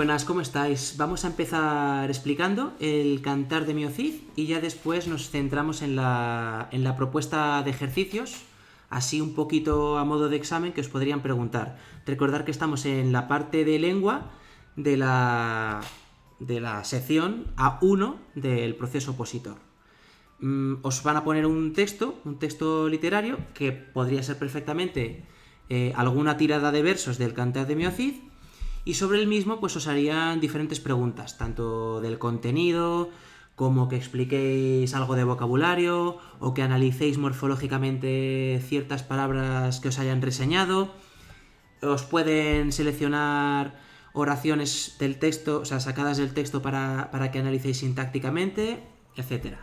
buenas, ¿cómo estáis? Vamos a empezar explicando el Cantar de Mio Cid y ya después nos centramos en la propuesta de ejercicios, así un poquito a modo de examen que os podrían preguntar. Recordar que estamos en la parte de lengua de la sección A1 del proceso opositor. Os van a poner un texto literario que podría ser perfectamente alguna tirada de versos del Cantar de Mio Cid, y sobre el mismo pues os harían diferentes preguntas, tanto del contenido como que expliquéis algo de vocabulario o que analicéis morfológicamente ciertas palabras que os hayan reseñado. Os pueden seleccionar oraciones del texto, o sea, sacadas del texto para que analicéis sintácticamente, etc.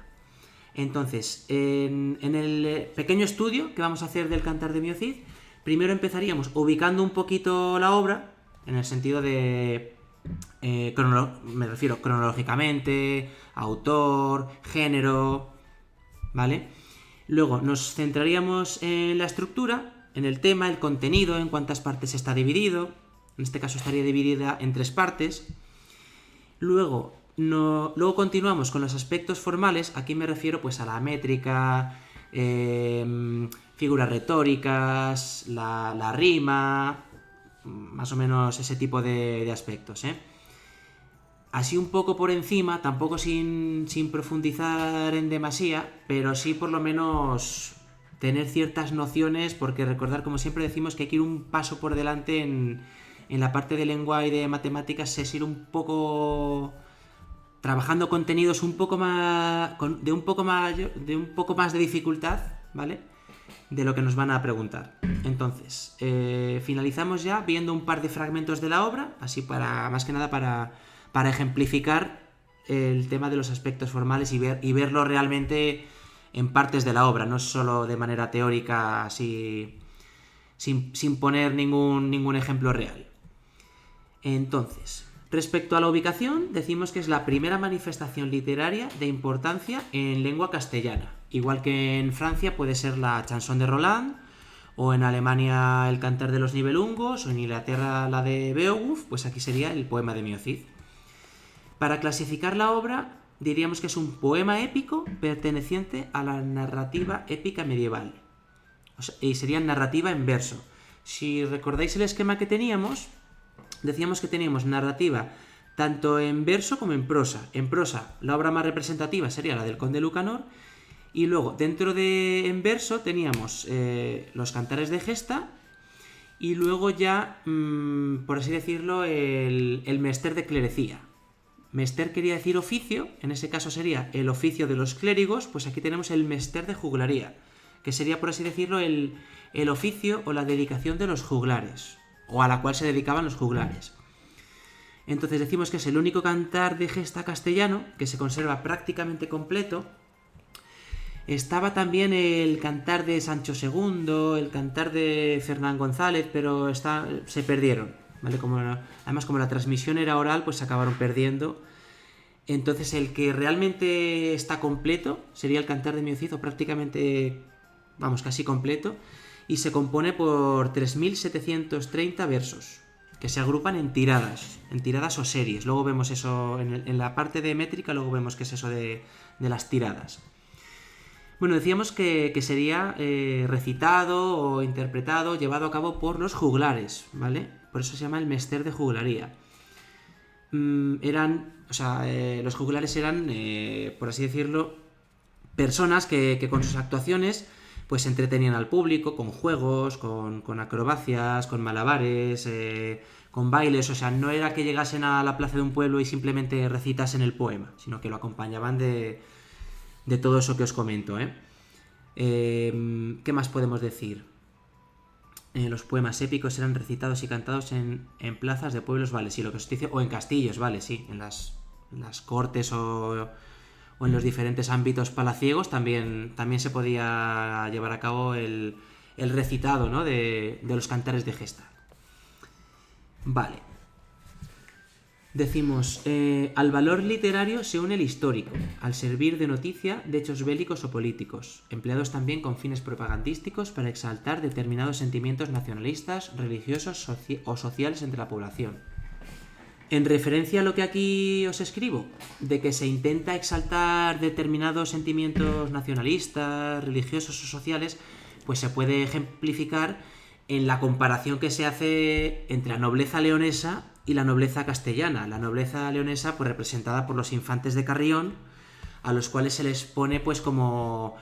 Entonces, en el pequeño estudio que vamos a hacer del Cantar de Mio Cid, primero empezaríamos ubicando un poquito la obra, en el sentido de, me refiero cronológicamente, autor, género, ¿vale? Luego nos centraríamos en la estructura, en el tema, el contenido, en cuántas partes está dividido. En este caso estaría dividida en 3 partes. Luego continuamos con los aspectos formales. Aquí me refiero pues a la métrica, figuras retóricas, la rima, más o menos ese tipo de aspectos, Así un poco por encima, tampoco sin profundizar en demasía, pero sí por lo menos tener ciertas nociones, porque recordar, como siempre decimos, que hay que ir un paso por delante en la parte de lengua y de matemáticas, es ir un poco trabajando contenidos un poco más de un poco más de dificultad, ¿vale? De lo que nos van a preguntar. Entonces, finalizamos ya viendo un par de fragmentos de la obra, así más que nada para ejemplificar el tema de los aspectos formales y verlo realmente en partes de la obra, no solo de manera teórica, así sin poner ningún ejemplo real. Entonces, respecto a la ubicación, decimos que es la primera manifestación literaria de importancia en lengua castellana. Igual que en Francia puede ser la Chanson de Roland, o en Alemania el Cantar de los Nibelungos, o en Inglaterra la de Beowulf, pues aquí sería el poema de Mio Cid. Para clasificar la obra, diríamos que es un poema épico perteneciente a la narrativa épica medieval. Y sería narrativa en verso. Si recordáis el esquema que teníamos, decíamos que teníamos narrativa tanto en verso como en prosa. En prosa, la obra más representativa sería la del Conde Lucanor, y luego dentro de en verso teníamos los cantares de gesta, y luego ya, por así decirlo, el mester de clerecía. Mester quería decir oficio, en ese caso sería el oficio de los clérigos, pues aquí tenemos el mester de juglaría, que sería, por así decirlo, el oficio o la dedicación de los juglares, o a la cual se dedicaban los juglares. Entonces decimos que es el único cantar de gesta castellano que se conserva prácticamente completo. Estaba también el cantar de Sancho II, el cantar de Fernán González, pero se perdieron, ¿vale? Además, como la transmisión era oral, pues se acabaron perdiendo. Entonces, el que realmente está completo sería el Cantar de Mio Cid, o prácticamente, casi completo, y se compone por 3.730 versos, que se agrupan en tiradas o series. Luego vemos eso, en la parte de métrica, luego vemos qué es eso de las tiradas. Bueno, decíamos que sería recitado o interpretado, llevado a cabo por los juglares, ¿vale? Por eso se llama el mester de juglaría. Los juglares eran, por así decirlo, personas que con sus actuaciones pues entretenían al público con juegos, con acrobacias, con malabares, con bailes. O sea, no era que llegasen a la plaza de un pueblo y simplemente recitasen el poema, sino que lo acompañaban de todo eso que os comento, ¿Qué más podemos decir? Los poemas épicos eran recitados y cantados en plazas de pueblos, vale, sí, lo que os dice, o en castillos, vale, sí, en las cortes o en los diferentes ámbitos palaciegos también se podía llevar a cabo el recitado, ¿no? de los cantares de gesta. Vale. Decimos, al valor literario se une el histórico, al servir de noticia de hechos bélicos o políticos, empleados también con fines propagandísticos para exaltar determinados sentimientos nacionalistas, religiosos o sociales entre la población. En referencia a lo que aquí os escribo, de que se intenta exaltar determinados sentimientos nacionalistas, religiosos o sociales, pues se puede ejemplificar en la comparación que se hace entre la nobleza leonesa y la nobleza castellana. La nobleza leonesa, pues representada por los infantes de Carrión, a los cuales se les pone pues como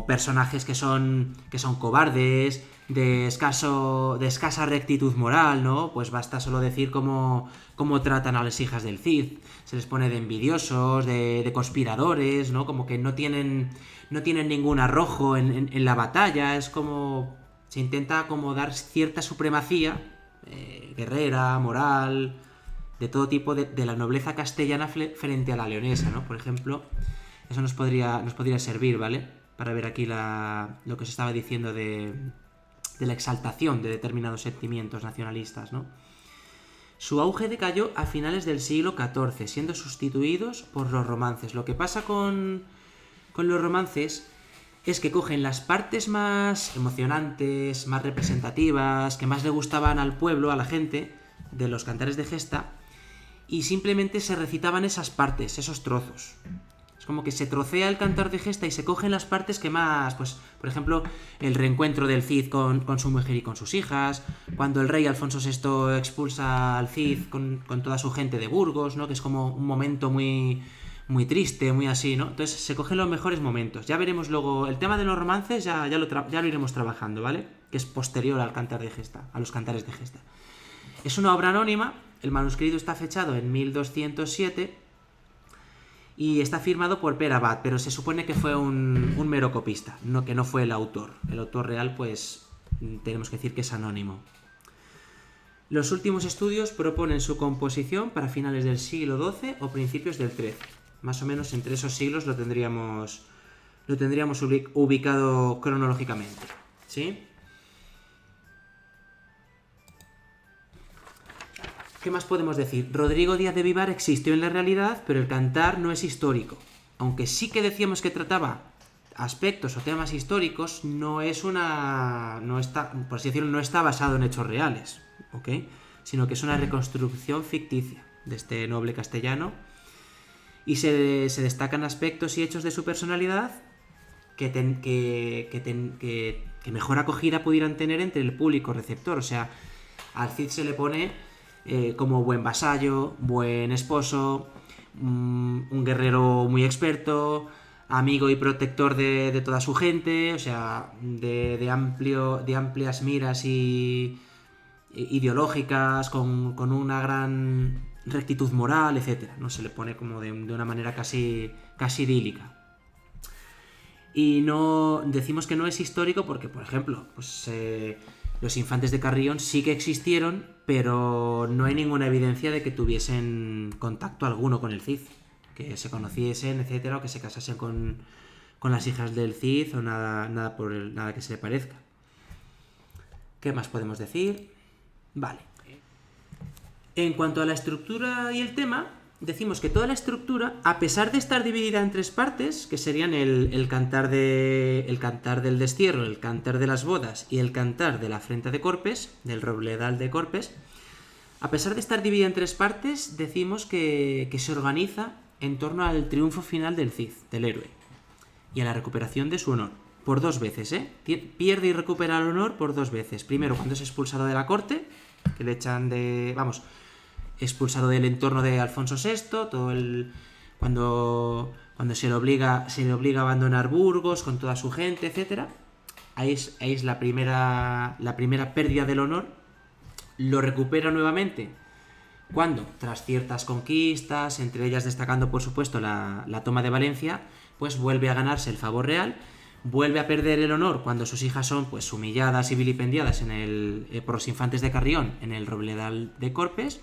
personajes que son cobardes, de escasa rectitud moral, ¿no? Pues basta solo decir cómo tratan a las hijas del Cid. Se les pone de envidiosos, de conspiradores, ¿no? Como que no tienen ningún arrojo en la batalla. Es como... se intenta como dar cierta supremacía guerrera, moral, de todo tipo de la nobleza castellana frente a la leonesa, ¿no? Por ejemplo, eso nos podría servir, ¿vale? Para ver aquí lo que se estaba diciendo de la exaltación de determinados sentimientos nacionalistas, ¿no? Su auge decayó a finales del siglo XIV, siendo sustituidos por los romances. Lo que pasa con los romances es que cogen las partes más emocionantes, más representativas, que más le gustaban al pueblo, a la gente, de los cantares de gesta, y simplemente se recitaban esas partes, esos trozos. Es como que se trocea el cantar de gesta y se cogen las partes que más, pues, por ejemplo, el reencuentro del Cid con su mujer y con sus hijas, cuando el rey Alfonso VI expulsa al Cid con toda su gente de Burgos, ¿no? Que es como un momento muy triste, muy así, ¿no? Entonces se cogen los mejores momentos. Ya veremos luego, el tema de los romances ya lo iremos trabajando, ¿vale? Que es posterior al cantar de gesta, a los cantares de gesta. Es una obra anónima, el manuscrito está fechado en 1207 y está firmado por Pere Abad, pero se supone que fue un mero copista, que no fue el autor. El autor real, pues, tenemos que decir que es anónimo. Los últimos estudios proponen su composición para finales del siglo XII o principios del XIII. Más o menos entre esos siglos lo tendríamos ubicado cronológicamente, ¿sí? ¿Qué más podemos decir? Rodrigo Díaz de Vivar existió en la realidad, pero el cantar no es histórico. Aunque sí que decíamos que trataba aspectos o temas históricos, no está, por así decirlo, no está basado en hechos reales, ¿ok? Sino que es una reconstrucción ficticia de este noble castellano, y se destacan aspectos y hechos de su personalidad que mejor acogida pudieran tener entre el público receptor. O sea, al Cid se le pone como buen vasallo, buen esposo, un guerrero muy experto, amigo y protector de toda su gente, o sea, de amplias miras ideológicas, con una gran rectitud moral, etcétera, ¿no? Se le pone como de una manera casi idílica. Y no decimos que no es histórico porque, por ejemplo, pues los infantes de Carrión sí que existieron, pero no hay ninguna evidencia de que tuviesen contacto alguno con el Cid, que se conociesen, etcétera, o que se casasen con las hijas del Cid o nada que se le parezca. ¿Qué más podemos decir? Vale. En cuanto a la estructura y el tema, decimos que toda la estructura, a pesar de estar dividida en tres partes, que serían el cantar del destierro, el cantar de las bodas y el cantar de la afrenta de Corpes, del robledal de Corpes, a pesar de estar dividida en tres partes, decimos que se organiza en torno al triunfo final del Cid, del héroe, y a la recuperación de su honor. Por dos veces, ¿eh? Pierde y recupera el honor por dos veces. Primero, cuando es expulsado de la corte, que le echan expulsado del entorno de Alfonso VI, cuando se le obliga a abandonar Burgos con toda su gente, etcétera. Ahí es la primera pérdida del honor. Lo recupera nuevamente cuando, tras ciertas conquistas, entre ellas destacando por supuesto la toma de Valencia, pues vuelve a ganarse el favor real, vuelve a perder el honor cuando sus hijas son pues humilladas y vilipendiadas por los infantes de Carrión en el robledal de Corpes,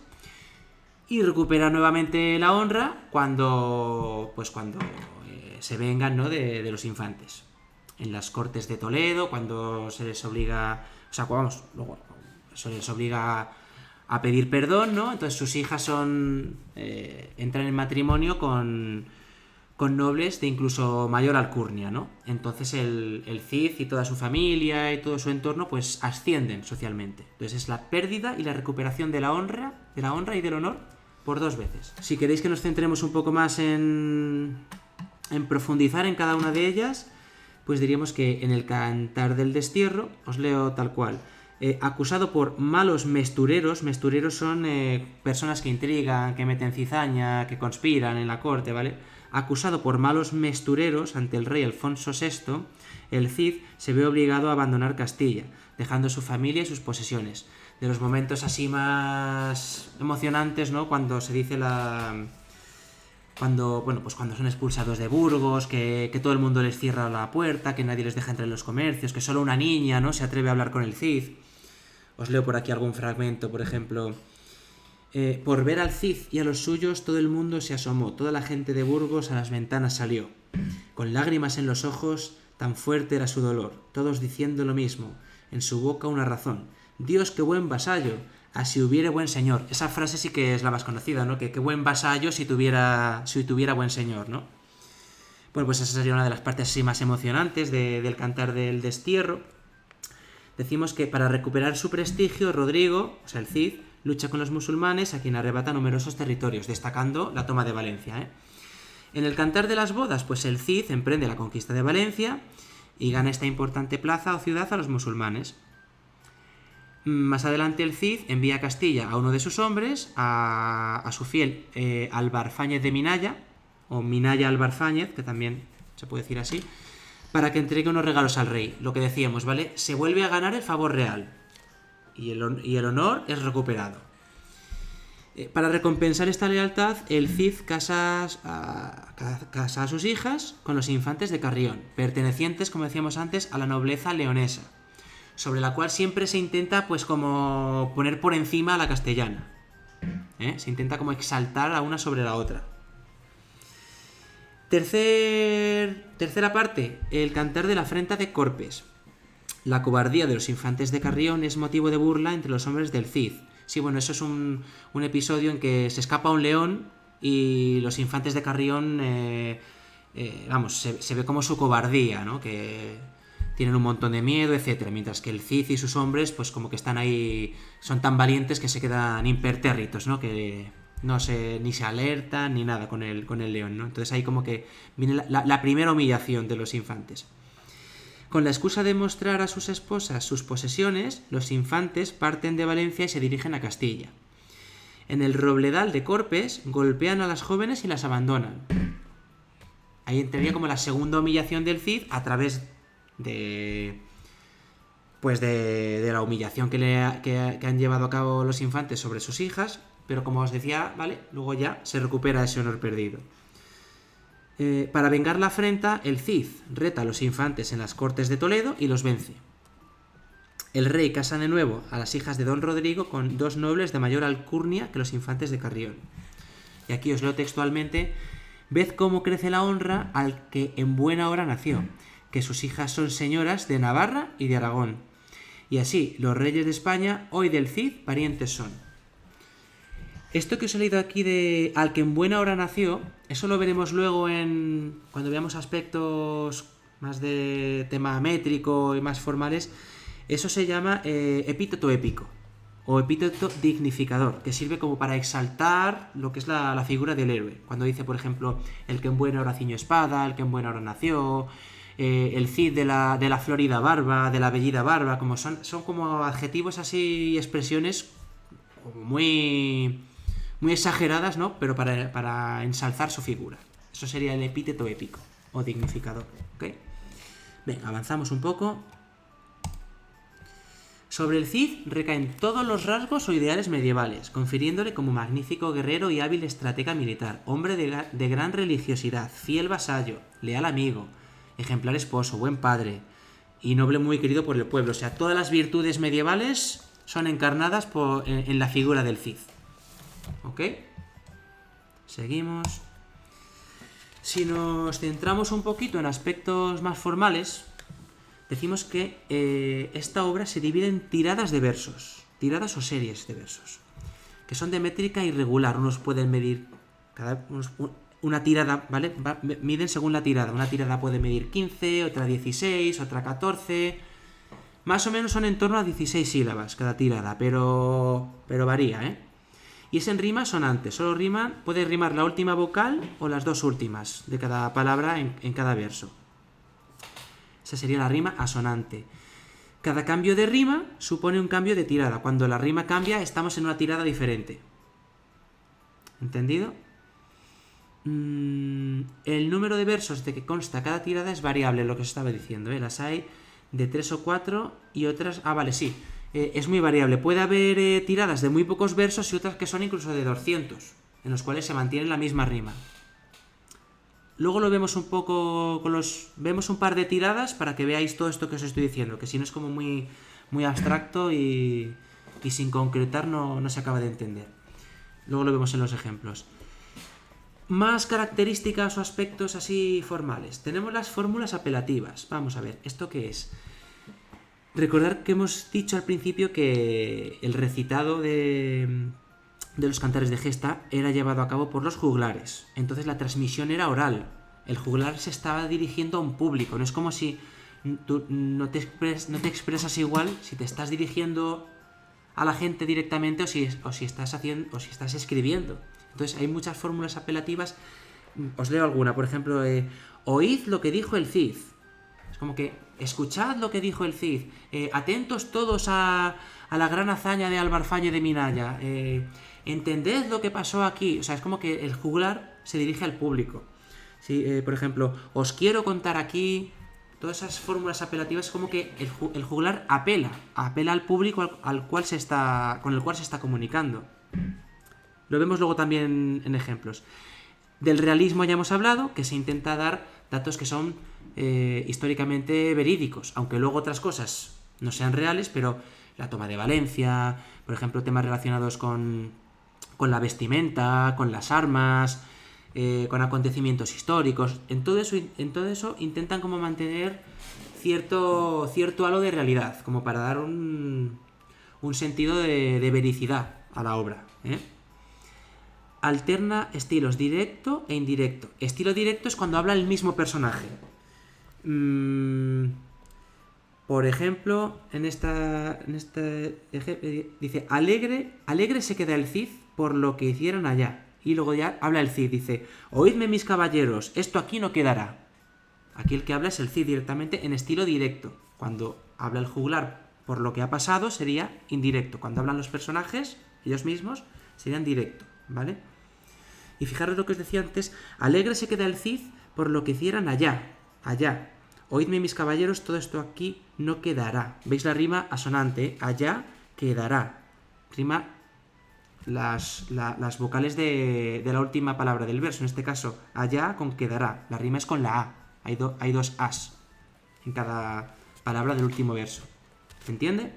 y recupera nuevamente la honra cuando se vengan, ¿no?, de los infantes en las Cortes de Toledo, cuando se les obliga, se les obliga a pedir perdón, ¿no? Entonces sus hijas entran en matrimonio con nobles de incluso mayor alcurnia, ¿no? Entonces el Cid y toda su familia y todo su entorno pues ascienden socialmente. Entonces es la pérdida y la recuperación de la honra de la honra y del honor, por 2 veces. Si queréis que nos centremos un poco más en profundizar en cada una de ellas, pues diríamos que en el Cantar del Destierro, os leo tal cual, acusado por malos mestureros. Mestureros son personas que intrigan, que meten cizaña, que conspiran en la corte, ¿vale? Acusado por malos mestureros ante el rey Alfonso VI, el Cid se ve obligado a abandonar Castilla, dejando su familia y sus posesiones. De los momentos así más emocionantes, ¿no? Cuando se dice cuando son expulsados de Burgos, que todo el mundo les cierra la puerta, que nadie les deja entrar en los comercios, que solo una niña, ¿no?, se atreve a hablar con el Cid. Os leo por aquí algún fragmento, por ejemplo. Por ver al Cid y a los suyos todo el mundo se asomó, toda la gente de Burgos a las ventanas salió. Con lágrimas en los ojos, tan fuerte era su dolor, todos diciendo lo mismo, en su boca una razón. Dios, qué buen vasallo, así hubiere buen señor. Esa frase sí que es la más conocida, ¿no? Que qué buen vasallo si tuviera buen señor, ¿no? Bueno, pues esa sería una de las partes así más emocionantes del Cantar del Destierro. Decimos que para recuperar su prestigio, Rodrigo, o sea, el Cid, lucha con los musulmanes, a quien arrebata numerosos territorios, destacando la toma de Valencia, ¿eh? En el Cantar de las Bodas, pues el Cid emprende la conquista de Valencia y gana esta importante plaza o ciudad a los musulmanes. Más adelante el Cid envía a Castilla a uno de sus hombres, a su fiel Albarfáñez de Minaya, o Minaya Albarfáñez, que también se puede decir así, para que entregue unos regalos al rey. Lo que decíamos, ¿vale? Se vuelve a ganar el favor real y el honor es recuperado. Para recompensar esta lealtad, el Cid casa a sus hijas con los infantes de Carrión, pertenecientes, como decíamos antes, a la nobleza leonesa, sobre la cual siempre se intenta, pues, como poner por encima a la castellana. Se intenta como exaltar a una sobre la otra. Tercera parte, el Cantar de la Afrenta de Corpes. La cobardía de los infantes de Carrión es motivo de burla entre los hombres del Cid. Sí, bueno, eso es un episodio en que se escapa un león y los infantes de Carrión, se ve como su cobardía, ¿no? Que tienen un montón de miedo, etcétera, mientras que el Cid y sus hombres, pues como que están ahí, son tan valientes que se quedan impertérritos, ¿no? Que ni se alertan ni nada con el león, ¿no? Entonces ahí como que viene la primera humillación de los infantes. Con la excusa de mostrar a sus esposas sus posesiones, los infantes parten de Valencia y se dirigen a Castilla. En el Robledal de Corpes golpean a las jóvenes y las abandonan. Ahí entraría como la segunda humillación del Cid a través de la humillación que han llevado a cabo los infantes sobre sus hijas, pero como os decía, ¿vale? Luego ya se recupera ese honor perdido. Para vengar la afrenta, el Cid reta a los infantes en las Cortes de Toledo y los vence. El rey casa de nuevo a las hijas de don Rodrigo con 2 nobles de mayor alcurnia que los infantes de Carrión. Y aquí os leo textualmente: ved cómo crece la honra al que en buena hora nació, que sus hijas son señoras de Navarra y de Aragón. Y así los reyes de España hoy del Cid parientes son. Esto que os he leído aquí de al que en buena hora nació, eso lo veremos luego cuando veamos aspectos más de tema métrico y más formales. Eso se llama epíteto épico o epíteto dignificador, que sirve como para exaltar lo que es la figura del héroe. Cuando dice, por ejemplo, el que en buena hora ciñó espada, el que en buena hora nació, el Cid de la florida barba, de la bellida barba, como son como adjetivos así y expresiones como muy exageradas, ¿no? Pero para ensalzar su figura. Eso sería el epíteto épico o dignificador, ¿ok? Venga, avanzamos un poco. Sobre el Cid recaen todos los rasgos o ideales medievales, confiriéndole como magnífico guerrero y hábil estratega militar, hombre de gran religiosidad, fiel vasallo, leal amigo, ejemplar esposo, buen padre y noble muy querido por el pueblo. O sea, todas las virtudes medievales son encarnadas en la figura del Cid. ¿Ok? Seguimos. Si nos centramos un poquito en aspectos más formales, decimos que esta obra se divide en tiradas de versos, tiradas o series de versos, que son de métrica irregular. Unos pueden medir una tirada, ¿vale? Miden según la tirada. Una tirada puede medir 15, otra 16, otra 14. Más o menos son en torno a 16 sílabas cada tirada, pero varía, ¿eh? Y es en rima sonante, solo puede rimar la última vocal o las dos últimas de cada palabra en cada verso. Esa sería la rima asonante. Cada cambio de rima supone un cambio de tirada. Cuando la rima cambia, estamos en una tirada diferente. ¿Entendido? El número de versos de que consta cada tirada es variable, lo que os estaba diciendo, ¿eh? Las hay de 3 o 4 y otras... Ah, vale, sí. Es muy variable. Puede haber tiradas de muy pocos versos y otras que son incluso de 200, en los cuales se mantiene la misma rima. Luego lo vemos un poco vemos un par de tiradas para que veáis todo esto que os estoy diciendo, que si no es como muy, muy abstracto y sin concretar no se acaba de entender. Luego lo vemos en los ejemplos. Más características o aspectos así formales. Tenemos las fórmulas apelativas. Vamos a ver, ¿esto qué es? Recordad que hemos dicho al principio que el recitado de los cantares de gesta era llevado a cabo por los juglares. Entonces la transmisión era oral. El juglar se estaba dirigiendo a un público. No es como si tú no te expresas igual si te estás dirigiendo a la gente directamente o si estás escribiendo. Entonces hay muchas fórmulas apelativas. Os leo alguna. Por ejemplo, oíd lo que dijo el Cid. Es como que escuchad lo que dijo el Cid. Atentos todos a la gran hazaña de Albarfañe de Minaya. Entended lo que pasó aquí. O sea, es como que el juglar se dirige al público. ¿Sí? Por ejemplo, os quiero contar aquí. Todas esas fórmulas apelativas es como que el juglar apela al público con el cual se está comunicando. Lo vemos luego también en ejemplos. Del realismo ya hemos hablado, que se intenta dar datos que son históricamente verídicos, aunque luego otras cosas no sean reales, pero la toma de Valencia, por ejemplo, temas relacionados con la vestimenta, con las armas, con acontecimientos históricos. En todo eso intentan como mantener cierto halo de realidad, como para dar un sentido de vericidad a la obra, ¿eh? Alterna estilos directo e indirecto. Estilo directo es cuando habla el mismo personaje. Por ejemplo, en esta dice, alegre se queda el Cid por lo que hicieron allá. Y luego ya habla el Cid, dice, oídme mis caballeros, esto aquí no quedará. Aquí el que habla es el Cid directamente en estilo directo. Cuando habla el juglar por lo que ha pasado sería indirecto. Cuando hablan los personajes, ellos mismos, serían directo, ¿vale? Y fijaros lo que os decía antes, alegre se queda el Cid por lo que hicieran allá. Oídme mis caballeros, todo esto aquí no quedará. ¿Veis la rima asonante? Allá quedará. Rima las vocales de la última palabra del verso. En este caso, allá con quedará. La rima es con la A. Hay dos As en cada palabra del último verso. ¿Se entiende?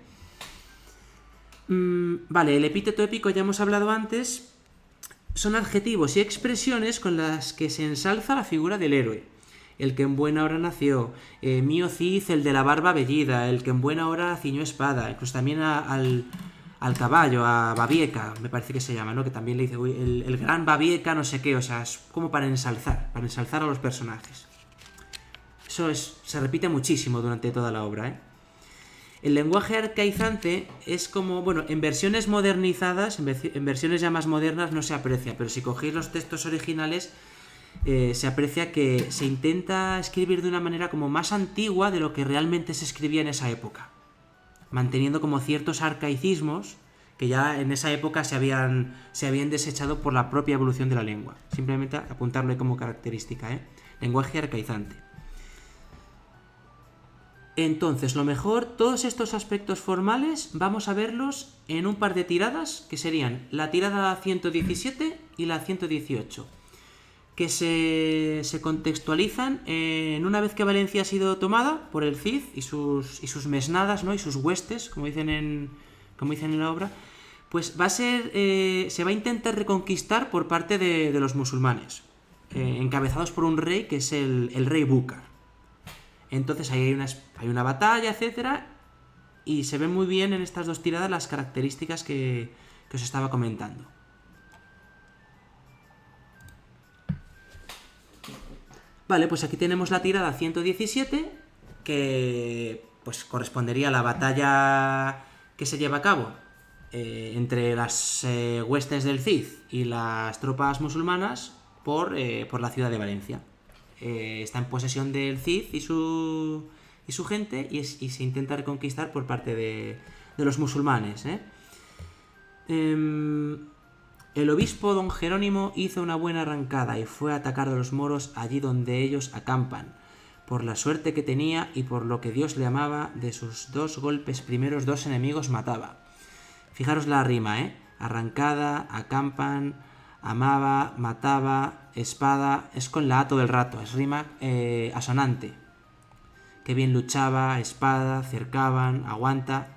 Vale, el epíteto épico ya hemos hablado antes. Son adjetivos y expresiones con las que se ensalza la figura del héroe. El que en buena hora nació, mío Cid, el de la barba vellida, el que en buena hora ciñó espada, incluso también al caballo, a Babieca, me parece que se llama, ¿no? Que también le dice, uy, el gran Babieca, no sé qué, o sea, es como para ensalzar a los personajes. Eso se repite muchísimo durante toda la obra, ¿eh? El lenguaje arcaizante es como, bueno, en versiones modernizadas, en versiones ya más modernas no se aprecia, pero si cogéis los textos originales se aprecia que se intenta escribir de una manera como más antigua de lo que realmente se escribía en esa época, manteniendo como ciertos arcaicismos que ya en esa época se habían desechado por la propia evolución de la lengua. Simplemente apuntarlo como característica, ¿eh? Lenguaje arcaizante. Entonces, lo mejor, todos estos aspectos formales vamos a verlos en un par de tiradas, que serían la tirada 117 y la 118, que se contextualizan en una vez que Valencia ha sido tomada por el Cid y sus mesnadas, ¿no? Y sus huestes, como dicen en la obra, pues se va a intentar reconquistar por parte de los musulmanes, encabezados por un rey que es el rey Búcar. Entonces ahí hay una batalla, etcétera, y se ven muy bien en estas dos tiradas las características que os estaba comentando. Vale, pues aquí tenemos la tirada 117, que pues correspondería a la batalla que se lleva a cabo entre las huestes del Cid y las tropas musulmanas por la ciudad de Valencia. Está en posesión del Cid y su gente y se intenta reconquistar por parte de los musulmanes. El obispo don Jerónimo hizo una buena arrancada y fue a atacar a los moros allí donde ellos acampan. Por la suerte que tenía y por lo que Dios le amaba, de sus 2 golpes primeros 2 enemigos mataba. Fijaros la rima, arrancada, acampan, amaba, mataba, espada, es con la A todo el rato, es rima asonante. Que bien luchaba, espada, cercaban, aguanta,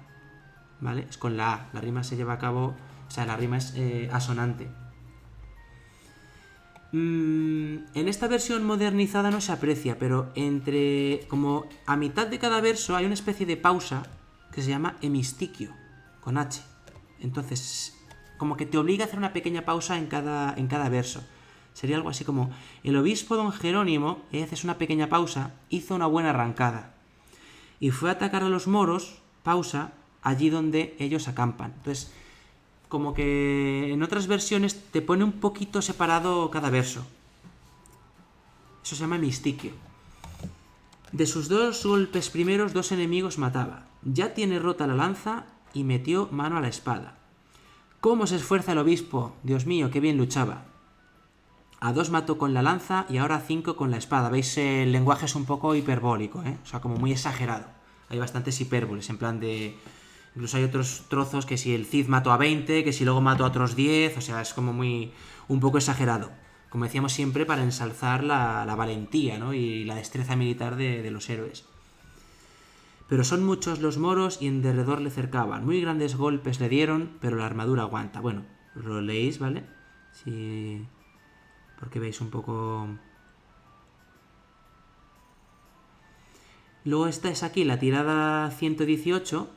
¿vale? Es con la A, la rima se lleva a cabo, o sea, la rima es asonante. En esta versión modernizada no se aprecia, pero como a mitad de cada verso hay una especie de pausa que se llama hemistiquio, con H. Entonces, como que te obliga a hacer una pequeña pausa en cada verso. Sería algo así como: el obispo don Jerónimo, haces una pequeña pausa, hizo una buena arrancada y fue a atacar a los moros, pausa, allí donde ellos acampan. Entonces, como que en otras versiones te pone un poquito separado cada verso. Eso se llama hemistiquio. De sus 2 golpes primeros 2 enemigos mataba. Ya tiene rota la lanza y metió mano a la espada. ¿Cómo se esfuerza el obispo? Dios mío, qué bien luchaba. A 2 mató con la lanza y ahora a 5 con la espada. ¿Veis? El lenguaje es un poco hiperbólico, O sea, como muy exagerado. Hay bastantes hipérboles, en plan de... Incluso hay otros trozos que si el Cid mató a 20, que si luego mató a otros 10, o sea, es como un poco exagerado. Como decíamos siempre, para ensalzar la valentía, ¿no? Y la destreza militar de los héroes. Pero son muchos los moros y en derredor le cercaban. Muy grandes golpes le dieron, pero la armadura aguanta. Bueno, lo leéis, ¿vale? Sí, porque veis un poco... Luego esta es aquí la tirada 118,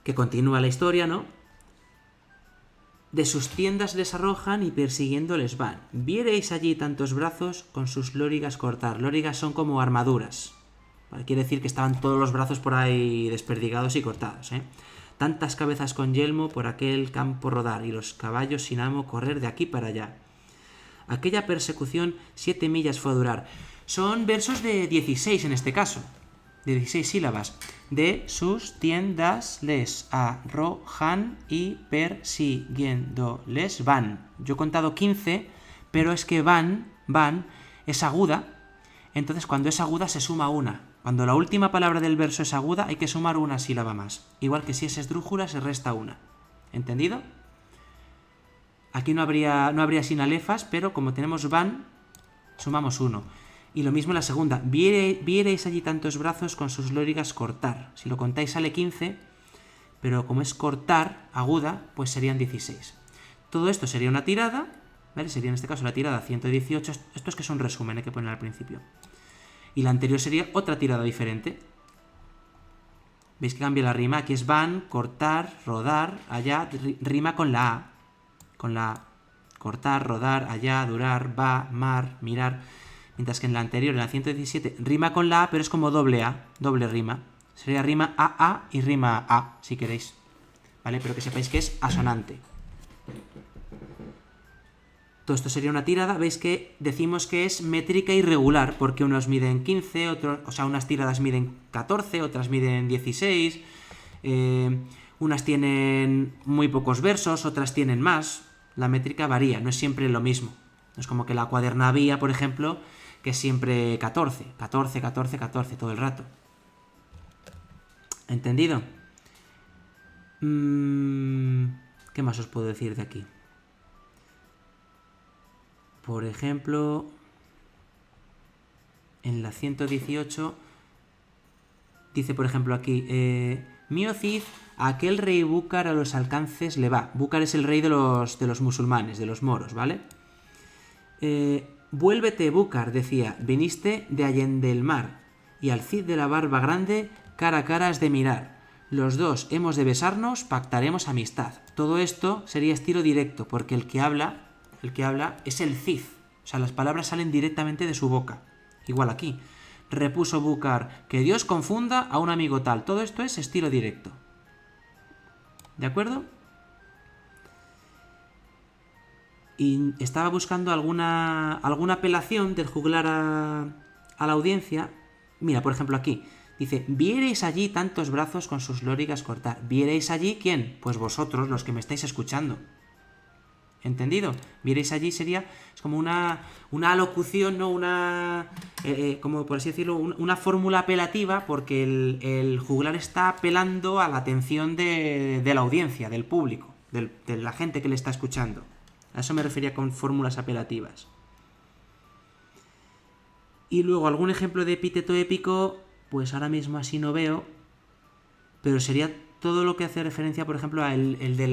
que continúa la historia, ¿no? De sus tiendas les arrojan y persiguiéndoles van. Viereis allí tantos brazos con sus lórigas cortar. Lórigas son como armaduras. ¿Vale? Quiere decir que estaban todos los brazos por ahí desperdigados y cortados, Tantas cabezas con yelmo por aquel campo rodar y los caballos sin amo correr de aquí para allá. Aquella persecución 7 millas fue a durar. Son versos de 16 en este caso. De 16 sílabas. De sus tiendas les arrojan y persiguiéndoles van. Yo he contado 15, pero es que van es aguda. Entonces cuando es aguda se suma una. Cuando la última palabra del verso es aguda hay que sumar una sílaba más. Igual que si es esdrújula se resta una. ¿Entendido? Aquí no habría sinalefas, pero como tenemos van, sumamos uno. Y lo mismo en la segunda. Viereis allí tantos brazos con sus lórigas cortar. Si lo contáis sale 15, pero como es cortar, aguda, pues serían 16. Todo esto sería una tirada, ¿vale? Sería en este caso la tirada 118. Esto es que es un resumen, hay que poner al principio. Y la anterior sería otra tirada diferente. ¿Veis que cambia la rima? Aquí es van, cortar, rodar, allá, rima con la A. Con la A. Cortar, rodar, allá, durar, va, mar, mirar. Mientras que en la anterior, en la 117, rima con la A, pero es como doble A, doble rima. Sería rima A y rima A, si queréis. ¿Vale? Pero que sepáis que es asonante. Todo esto sería una tirada. Veis que decimos que es métrica irregular, porque unos miden 15, unas tiradas miden 14, otras miden 16, unas tienen muy pocos versos, otras tienen más. La métrica varía, no es siempre lo mismo. No es como que la cuadernavía, por ejemplo, que es siempre 14, 14, 14, 14 todo el rato. ¿Entendido? ¿Qué más os puedo decir de aquí? Por ejemplo, en la 118 dice, por ejemplo, aquí, Mío Cid, a aquel rey Búcar a los alcances le va. Búcar es el rey de los musulmanes, de los moros, ¿vale? Vuélvete, Búcar, decía, viniste de allende el mar, y al Cid de la barba grande, cara a cara has de mirar. Los dos hemos de besarnos, pactaremos amistad. Todo esto sería estilo directo, porque el que habla es el Cid. O sea, las palabras salen directamente de su boca. Igual aquí. Repuso Búcar, que Dios confunda a un amigo tal. Todo esto es estilo directo. ¿De acuerdo? Y estaba buscando alguna apelación del juglar a la audiencia. Mira, por ejemplo aquí, dice, vierais allí tantos brazos con sus lórigas cortar. ¿Vierais allí quién? Pues vosotros, los que me estáis escuchando. ¿Entendido? Vierais allí sería, es como una alocución, ¿no? Como por así decirlo, una fórmula apelativa, porque el juglar está apelando a la atención de la audiencia, del público, de la gente que le está escuchando. A eso me refería con fórmulas apelativas. Y luego algún ejemplo de epíteto épico, pues ahora mismo así no veo, pero sería todo lo que hace referencia, por ejemplo, a el de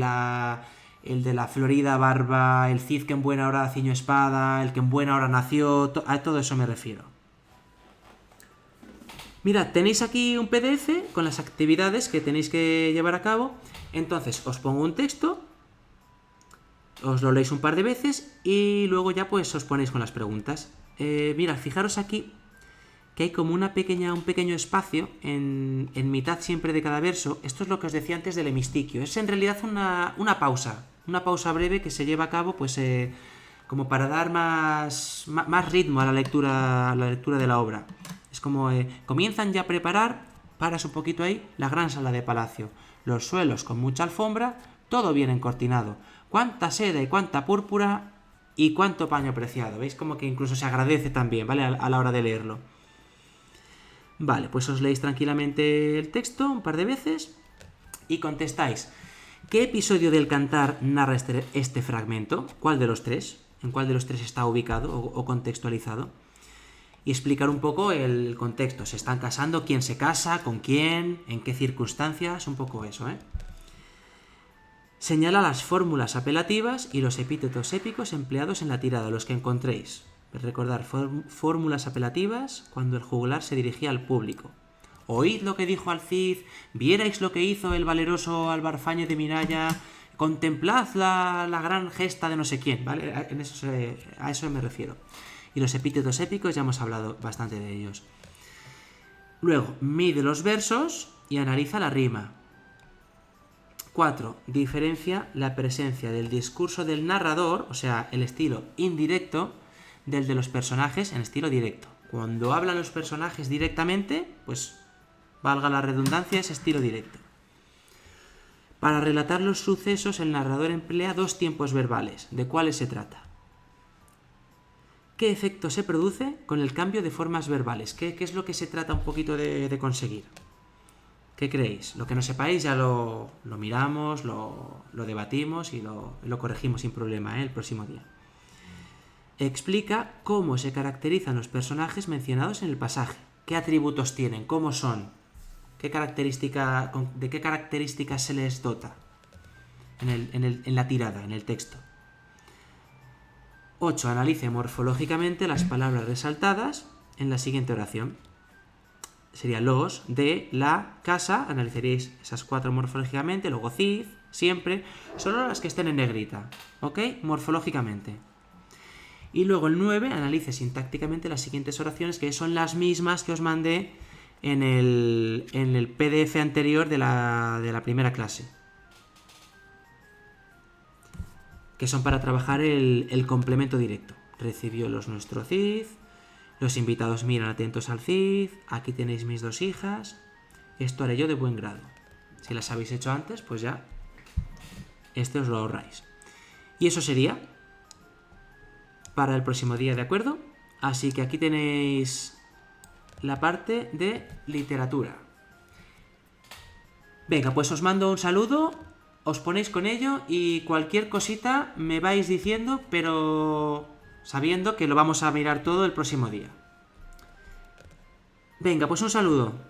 la florida barba, el Cid que en buena hora ciñó espada, el que en buena hora nació, a todo eso me refiero. Mirad, tenéis aquí un PDF con las actividades que tenéis que llevar a cabo. Entonces, os pongo un texto, os lo leéis un par de veces y luego ya pues os ponéis con las preguntas. Mirad, fijaros aquí que hay como un pequeño espacio en mitad siempre de cada verso. Esto es lo que os decía antes del hemistiquio. Es en realidad una pausa breve que se lleva a cabo pues como para dar más ritmo a la lectura de la obra. Es como comienzan ya a preparar, paras un poquito ahí, la gran sala de palacio. Los suelos con mucha alfombra, todo bien encortinado. Cuánta seda y cuánta púrpura y cuánto paño preciado. ¿Veis? Como que incluso se agradece también, ¿vale? A la hora de leerlo. Vale, pues os leéis tranquilamente el texto un par de veces y contestáis. ¿Qué episodio del Cantar narra este fragmento? ¿Cuál de los tres? ¿En cuál de los tres está ubicado o contextualizado? Y explicar un poco el contexto. ¿Se están casando? ¿Quién se casa? ¿Con quién? ¿En qué circunstancias? Un poco eso, ¿eh? Señala las fórmulas apelativas y los epítetos épicos empleados en la tirada, los que encontréis. Recordar, fórmulas apelativas cuando el juglar se dirigía al público. Oíd lo que dijo al Cid, vierais lo que hizo el valeroso Albarfañe de Miralla, contemplad la gran gesta de no sé quién, ¿vale? A eso me refiero. Y los epítetos épicos ya hemos hablado bastante de ellos. Luego, mide los versos y analiza la rima. 4. Diferencia la presencia del discurso del narrador, o sea, el estilo indirecto, del de los personajes en estilo directo. Cuando hablan los personajes directamente, pues valga la redundancia, es estilo directo. Para relatar los sucesos, el narrador emplea dos tiempos verbales. ¿De cuáles se trata? ¿Qué efecto se produce con el cambio de formas verbales? ¿Qué es lo que se trata un poquito de conseguir? ¿Qué creéis? Lo que no sepáis ya lo miramos, lo debatimos y lo corregimos sin problema, el próximo día. Explica cómo se caracterizan los personajes mencionados en el pasaje. ¿Qué atributos tienen? ¿Cómo son? ¿De qué características se les dota en la tirada, en el texto? 8. Analice morfológicamente las palabras resaltadas en la siguiente oración. Sería los, de, la, casa. Analizaréis esas 4 morfológicamente. Luego Cid, siempre. Solo las que estén en negrita. ¿Ok? Morfológicamente. Y luego el 9, analice sintácticamente las siguientes oraciones, que son las mismas que os mandé en el PDF anterior de la primera clase. Que son para trabajar el complemento directo. Recibió los nuestro Cid. Los invitados miran atentos al Cid. Aquí tenéis mis 2 hijas. Esto haré yo de buen grado. Si las habéis hecho antes, pues ya os lo ahorráis. Y eso sería para el próximo día, ¿de acuerdo? Así que aquí tenéis la parte de literatura. Venga, pues os mando un saludo, os ponéis con ello y cualquier cosita me vais diciendo, pero sabiendo que lo vamos a mirar todo el próximo día. Venga, pues un saludo.